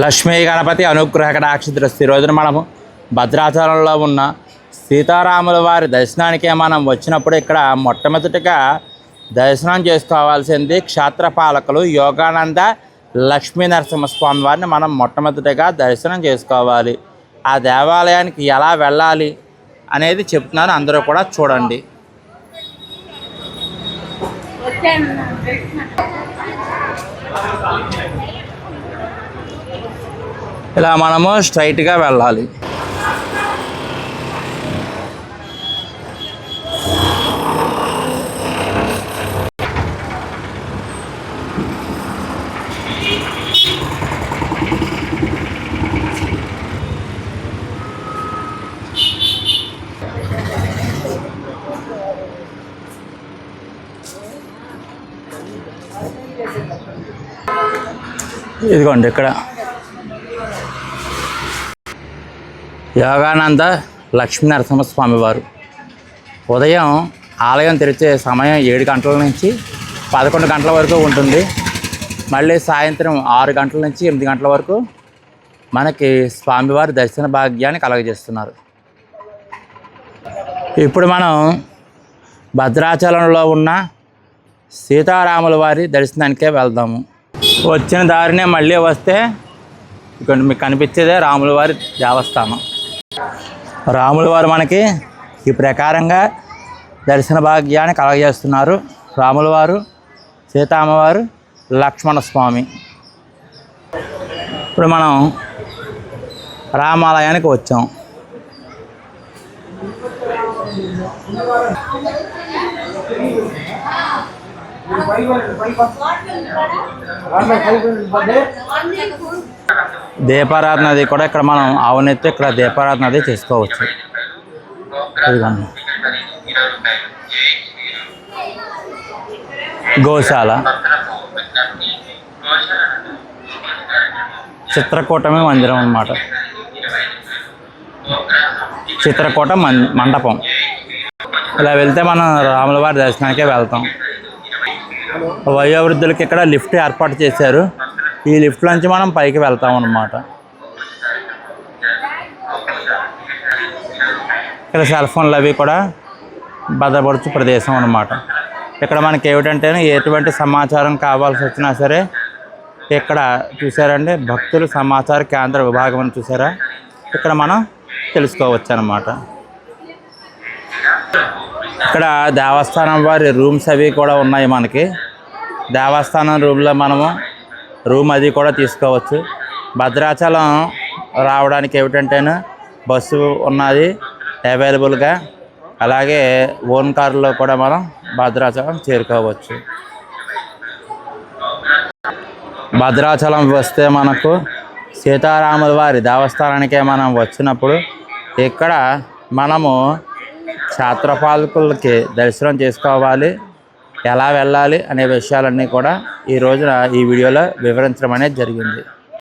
లక్ష్మీ గణపతి అనుగ్రహ కటాక్షిద్రస్తి. ఈ రోజున మనము భద్రాచలంలో ఉన్న సీతారాముల వారి దర్శనానికే మనం వచ్చినప్పుడు ఇక్కడ మొట్టమొదటిగా దర్శనం చేసుకోవాల్సింది క్షేత్రపాలకులు యోగానంద లక్ష్మీ నరసింహస్వామి వారిని మనం మొట్టమొదటిగా దర్శనం చేసుకోవాలి. ఆ దేవాలయానికి ఎలా వెళ్ళాలి అనేది చెప్తున్నాను, అందరూ కూడా చూడండి. ఇలా మనము స్ట్రైట్గా వెళ్ళాలి. ఇదిగోండి ఇక్కడ యోగానంద లక్ష్మీ నరసింహస్వామి వారు. ఉదయం ఆలయం తెరిచే సమయం 7 గంటల నుంచి 11 గంటల వరకు ఉంటుంది. మళ్ళీ సాయంత్రం 6 గంటల నుంచి 8 గంటల వరకు మనకి స్వామివారి దర్శన భాగ్యాన్ని కలగజేస్తున్నారు. ఇప్పుడు మనం భద్రాచలంలో ఉన్న సీతారాముల వారి దర్శనానికే వెళ్దాము. వచ్చిన దారినే మళ్ళీ వస్తే ఇక్కడ మీకు కనిపించేదే రాముల వారి దేవస్థానం. రాముల వారు మనకి ఈ ప్రకారంగా దర్శన భాగ్యాన్ని కలగజేస్తున్నారు. రాముల వారు, సీతామ్మవారు, లక్ష్మణస్వామి. ఇప్పుడు మనం రామాలయానికి వచ్చాం. దీపారాధన అది కూడా ఇక్కడ మనం ఆవునెత్తి ఇక్కడ దీపారాధన అది చేసుకోవచ్చు. గోశాల చిత్రకూటమి మందిరం అన్నమాట. చిత్రకూట మండపం. ఇలా వెళ్తే మనం రాముల వారి దర్శనానికే వెళ్తాం. వయోవృద్ధులకి ఇక్కడ లిఫ్ట్ ఏర్పాటు చేశారు. ఈ లిఫ్ట్ నుంచి మనం పైకి వెళ్తాం అన్నమాట. ఇక్కడ సెల్ ఫోన్లు అవి కూడా భద్రపరచు ప్రదేశం అన్నమాట. ఇక్కడ మనకి ఏమిటంటే ఎటువంటి సమాచారం కావాల్సి వచ్చినా సరే ఇక్కడ చూసారండి, భక్తుల సమాచార కేంద్ర విభాగం అని చూసారా, ఇక్కడ మనం తెలుసుకోవచ్చు అన్నమాట. ఇక్కడ దేవస్థానం వారి రూమ్స్ అవి కూడా ఉన్నాయి మనకి. దేవస్థానం రూమ్లో మనము రూమ్ అది కూడా తీసుకోవచ్చు. భద్రాచలం రావడానికి ఏమిటంటేనే బస్సు ఉన్నది అవైలబుల్గా, అలాగే ఓన్ కారులో కూడా మనం భద్రాచలం చేరుకోవచ్చు. భద్రాచలం వస్తే మనకు సీతారాముల వారి దేవస్థానానికే మనం వచ్చినప్పుడు ఇక్కడ మనము క్షేత్రపాలకులకి దర్శనం చేసుకోవాలి, ఎలా వెళ్ళాలి అనే విషయాలన్నీ కూడా ఈ రోజున ఈ వీడియోలో వివరించడం అనేది జరిగింది.